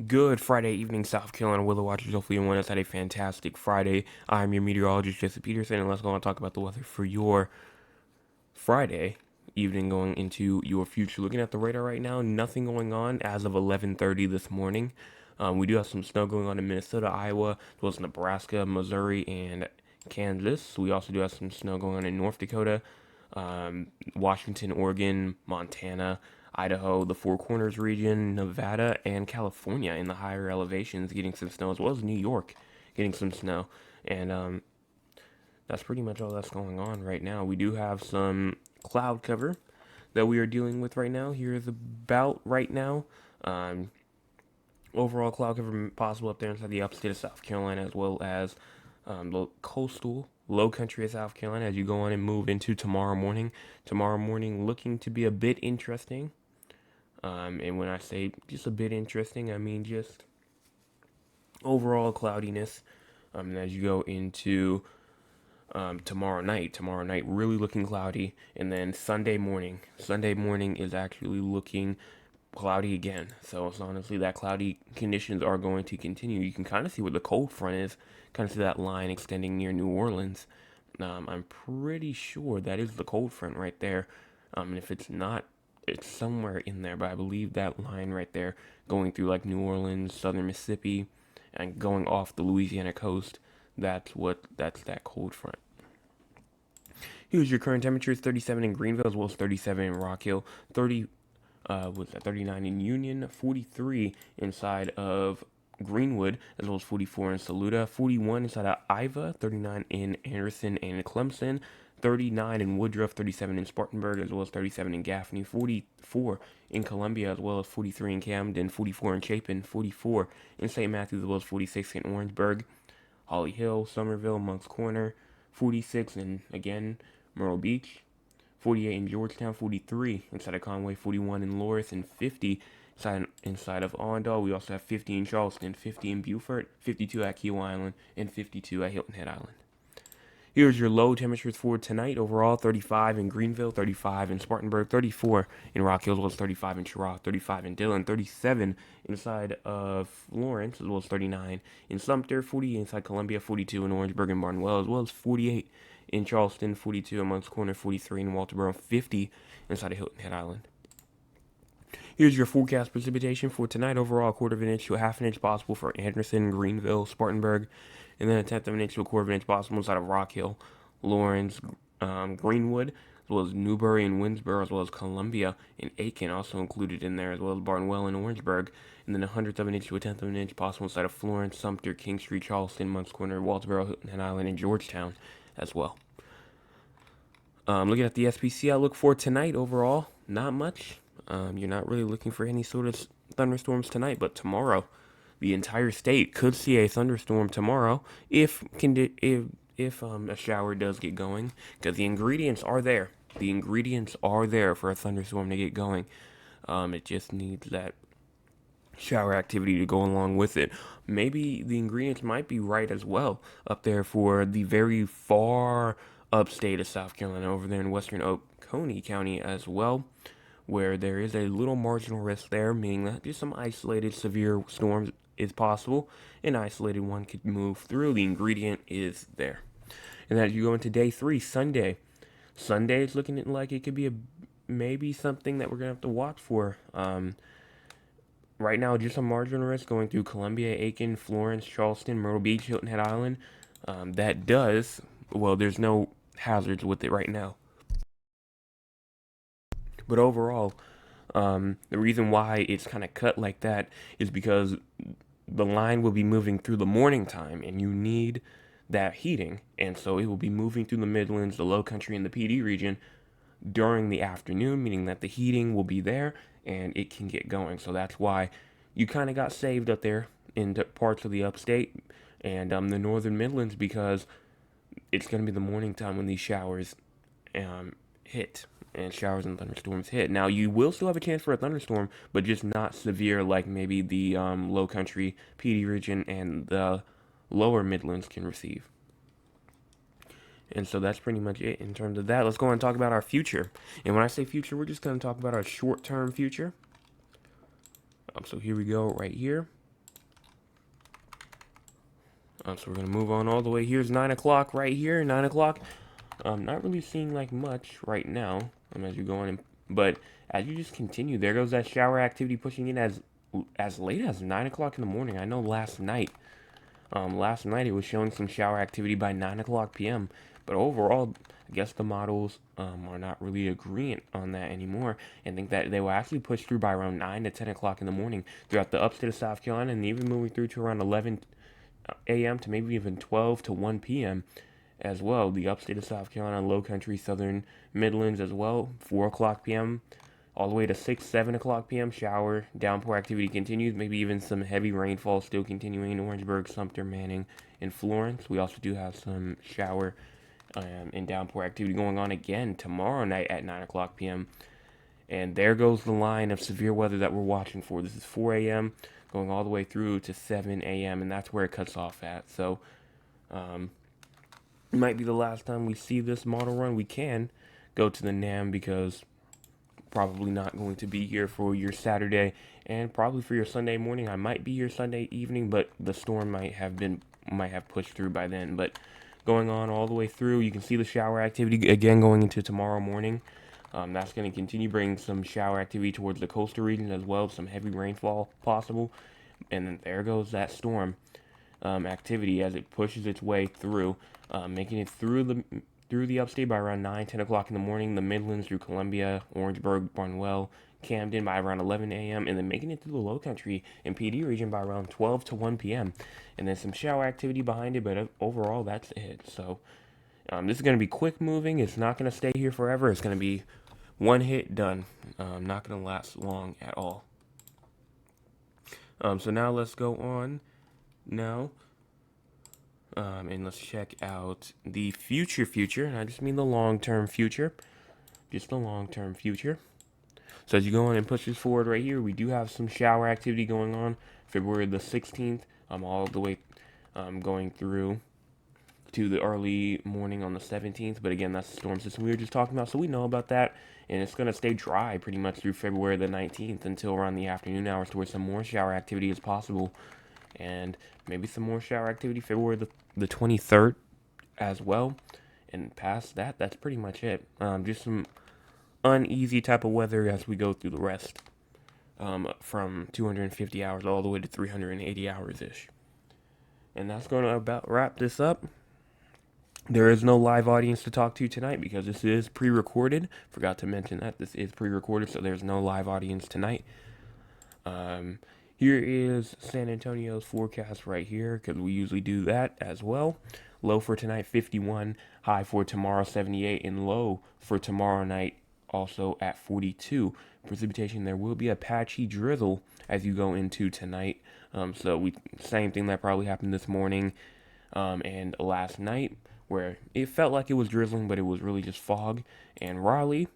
Good Friday evening, South Carolina Willow Watchers. Hopefully, everyone has had a fantastic Friday. I'm your meteorologist, Jesse Peterson, and let's go and talk about the weather for your Friday evening going into your future. Looking at the radar right now, nothing going on as of 11:30 this morning. We do have some snow going on in Minnesota, Iowa, as well as Nebraska, Missouri, and Kansas. We also do have some snow going on in North Dakota, Washington, Oregon, Montana, Idaho, the Four Corners region, Nevada, and California in the higher elevations getting some snow, as well as New York getting some snow. And that's pretty much all that's going on right now. We do have some cloud cover that we are dealing with right now. Here's about right now. Um, Overall cloud cover possible up there inside the upstate of South Carolina, as well as the coastal low country of South Carolina as you go on and move into tomorrow morning. Tomorrow morning looking to be a bit interesting. And when I say just a bit interesting, I mean just overall cloudiness. And as you go into tomorrow night really looking cloudy, and then Sunday morning is actually looking cloudy again. So it's honestly that cloudy conditions are going to continue. You can kind of see where the cold front is, kind of see that line extending near New Orleans. I'm pretty sure that is the cold front right there. And if it's not, it's somewhere in there, but I believe that line right there going through like New Orleans, southern Mississippi, and going off the Louisiana coast, that's that cold front. Here's your current temperature: 37 in Greenville, as well as 37 in Rock Hill, 30 was that 39 in Union, 43 inside of Greenwood, as well as 44 in Saluda, 41 inside of Iva, 39 in Anderson and Clemson, 39 in Woodruff, 37 in Spartanburg, as well as 37 in Gaffney, 44 in Columbia, as well as 43 in Camden, 44 in Chapin, 44 in St. Matthews, as well as 46 in Orangeburg, Holly Hill, Somerville, Moncks Corner, 46 in, again, Myrtle Beach, 48 in Georgetown, 43 inside of Conway, 41 in Loris, and 50 inside of Allendale. We also have 50 in Charleston, 50 in Beaufort, 52 at Key Island, and 52 at Hilton Head Island. Here's your low temperatures for tonight. Overall, 35 in Greenville, 35 in Spartanburg, 34 in Rock Hill, as well as 35 in Chirag, 35 in Dillon, 37 inside of Florence, as well as 39 in Sumter, 40 inside Columbia, 42 in Orangeburg and Barnwell, as well as 48 in Charleston, 42 in Moncks Corner, 43 in Walterboro, 50 inside of Hilton Head Island. Here's your forecast precipitation for tonight. Overall, a quarter of an inch to a half an inch possible for Anderson, Greenville, Spartanburg, and then a tenth of an inch to a quarter of an inch possible inside of Rock Hill, Lawrence, Greenwood, as well as Newberry and Winsboro, as well as Columbia and Aiken, also included in there, as well as Barnwell and Orangeburg, and then a hundredth of an inch to a tenth of an inch possible inside of Florence, Sumter, King Street, Charleston, Moncks Corner, Walterboro, Hilton Head Island, and Georgetown as well. Looking at the SPC outlook for tonight, overall, not much. You're not really looking for any sort of thunderstorms tonight, but tomorrow, the entire state could see a thunderstorm tomorrow if a shower does get going, because the ingredients are there. The ingredients are there for a thunderstorm to get going. It just needs that shower activity to go along with it. Maybe the ingredients might be right as well up there for the very far upstate of South Carolina, over there in western Oconee County as well, where there is a little marginal risk there, meaning that just some isolated severe storms is possible. An isolated one could move through. The ingredient is there. And as you go into day 3, Sunday. Sunday is looking like it could be maybe something that we're going to have to watch for. Right now, just a marginal risk going through Columbia, Aiken, Florence, Charleston, Myrtle Beach, Hilton Head Island. There's no hazards with it right now. But overall, the reason why it's kind of cut like that is because the line will be moving through the morning time, and you need that heating. And so it will be moving through the Midlands, the Low Country, and the PD region during the afternoon, meaning that the heating will be there and it can get going. So that's why you kind of got saved up there in parts of the upstate and the northern Midlands, because it's going to be the morning time when these showers hit and showers and thunderstorms hit. Now, you will still have a chance for a thunderstorm, but just not severe like maybe the low country, PD region, and the lower Midlands can receive. And so that's pretty much it in terms of that. Let's go on and talk about our future. And when I say future, we're just going to talk about our short-term future. So here we go right here. So we're gonna move on all the way. Here's 9 o'clock right here. 9 o'clock. Not really seeing like much right now. As you go on, but as you just continue, there goes that shower activity pushing in as late as 9 o'clock in the morning. I know last night it was showing some shower activity by 9 o'clock p.m. But overall, I guess the models are not really agreeing on that anymore, and think that they will actually push through by around 9 to 10 o'clock in the morning throughout the upstate of South Carolina, and even moving through to around 11 a.m. to maybe even 12 to 1 p.m. as well. The upstate of South Carolina, low country, southern Midlands as well, 4 o'clock p.m. all the way to 6, 7 o'clock p.m. Shower, downpour activity continues. Maybe even some heavy rainfall still continuing in Orangeburg, Sumter, Manning, and Florence. We also do have some shower and downpour activity going on again tomorrow night at 9 o'clock p.m. And there goes the line of severe weather that we're watching for. This is 4 a.m. going all the way through to 7 a.m. and that's where it cuts off at. So it might be the last time we see this model run. We can go to the NAM because probably not going to be here for your Saturday and probably for your Sunday morning. I might be here Sunday evening, but the storm might have pushed through by then. But going on all the way through, you can see the shower activity again going into tomorrow morning. That's going to continue bringing some shower activity towards the coastal region as well, some heavy rainfall possible. And then there goes that storm activity as it pushes its way through, making it through the upstate by around 9, 10 o'clock in the morning, the Midlands through Columbia, Orangeburg, Barnwell, Camden by around 11 a.m., and then making it through the Low Country and PD region by around 12 to 1 p.m. And then some shower activity behind it, but overall, that's it. So this is going to be quick moving. It's not going to stay here forever. It's going to be one hit, done. Not going to last long at all. So now let's go on now. And let's check out the future, and I just mean the long-term future. Just the long-term future. So as you go on and push this forward right here, we do have some shower activity going on. February the 16th, all the way going through to the early morning on the 17th. But again, that's the storm system we were just talking about, so we know about that. And it's going to stay dry pretty much through February the 19th until around the afternoon hours to where some more shower activity is possible. And maybe some more shower activity February the 23rd as well. And past that, that's pretty much it. Just some uneasy type of weather as we go through the rest. From 250 hours all the way to 380 hours-ish. And that's going to about wrap this up. There is no live audience to talk to tonight because this is pre-recorded. Forgot to mention that this is pre-recorded, so there's no live audience tonight. Here is San Antonio's forecast right here because we usually do that as well. Low for tonight 51, high for tomorrow 78, and low for tomorrow night also at 42. Precipitation, there will be a patchy drizzle as you go into tonight. So same thing that probably happened this morning and last night, where it felt like it was drizzling, but it was really just fog. And Raleigh,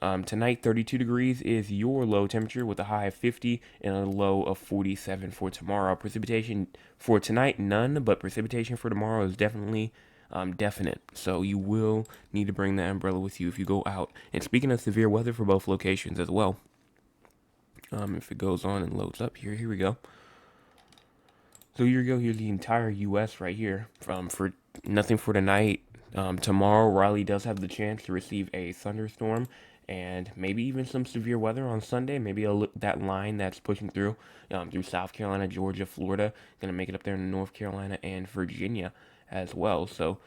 tonight 32 degrees is your low temperature with a high of 50 and a low of 47 for tomorrow. Precipitation for tonight, none, but precipitation for tomorrow is definitely definite. So you will need to bring the umbrella with you if you go out. And speaking of severe weather for both locations as well, if it goes on and loads up here we go. So here we go. Here's the entire U.S. right here. For nothing for tonight. Tomorrow, Raleigh does have the chance to receive a thunderstorm and maybe even some severe weather on Sunday. Maybe that line that's pushing through South Carolina, Georgia, Florida, going to make it up there in North Carolina and Virginia as well. So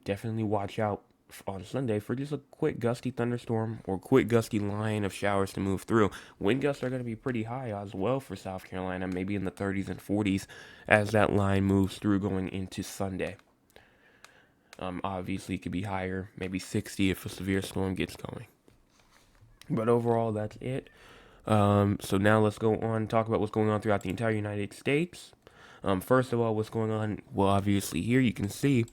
definitely watch out on Sunday for just a quick gusty thunderstorm or quick gusty line of showers to move through. Wind gusts are going to be pretty high as well for South Carolina, maybe in the 30s and 40s as that line moves through going into Sunday. Obviously, it could be higher, maybe 60 if a severe storm gets going. But overall, that's it. So now let's go on and talk about what's going on throughout the entire United States. First of all, what's going on? Well, obviously here you can see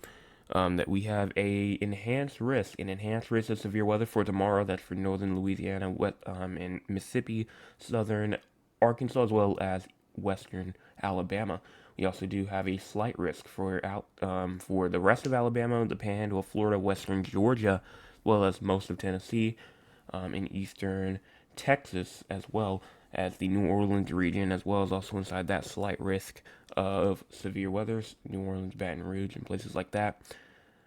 that we have an enhanced risk of severe weather for tomorrow. That's for northern Louisiana, and Mississippi, southern Arkansas, as well as western Alabama. We also do have a slight risk for the rest of Alabama, the Panhandle of Florida, western Georgia, as well as most of Tennessee, and eastern Texas as well, as the New Orleans region, as well as also inside that slight risk of severe weather, New Orleans, Baton Rouge, and places like that.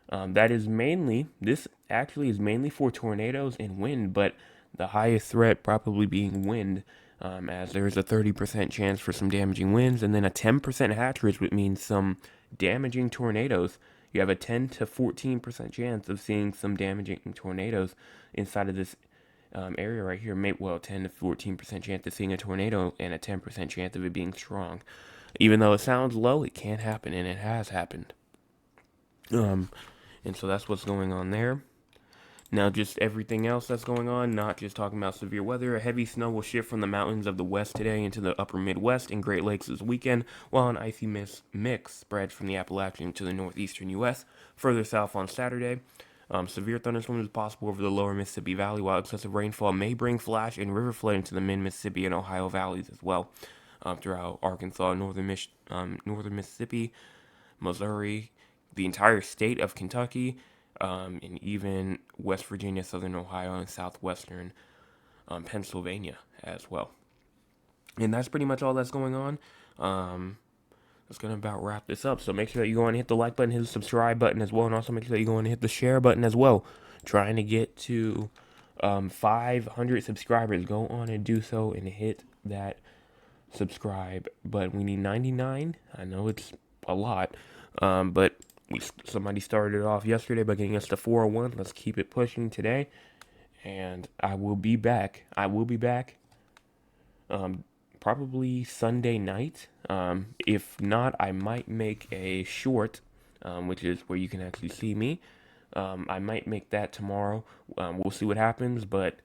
This actually is mainly for tornadoes and wind, but the highest threat probably being wind, as there is a 30% chance for some damaging winds, and then a 10% hatch risk, which means some damaging tornadoes. You have a 10 to 14% chance of seeing some damaging tornadoes inside of this area right here. 10 to 14% chance of seeing a tornado and a 10% chance of it being strong. Even though it sounds low, it can happen, and it has happened. And so that's what's going on there. Now, just everything else that's going on, not just talking about severe weather. A heavy snow will shift from the mountains of the west today into the upper Midwest and Great Lakes this weekend, while an icy mix spreads from the Appalachian to the northeastern U.S. Further south on Saturday, severe thunderstorms is possible over the lower Mississippi Valley, while excessive rainfall may bring flash and river flood into the mid-Mississippi and Ohio valleys as well. Throughout Arkansas, northern Mississippi, Missouri, the entire state of Kentucky, and even West Virginia, southern Ohio, and southwestern Pennsylvania as well. And that's pretty much all that's going on. That's going to about wrap this up. So make sure that you go and hit the like button, hit the subscribe button as well, and also make sure that you go and hit the share button as well. Trying to get to 500 subscribers. Go on and do so and hit that subscribe button. We need 99. I know it's a lot, but somebody started off yesterday by getting us to 401. Let's keep it pushing today, and I will be back. Probably Sunday night. If not, I might make a short, which is where you can actually see me. I might make that tomorrow. We'll see what happens, but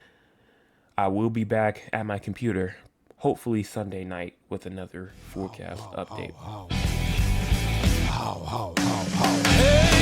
I will be back at my computer, hopefully Sunday night, with another forecast update. Hey!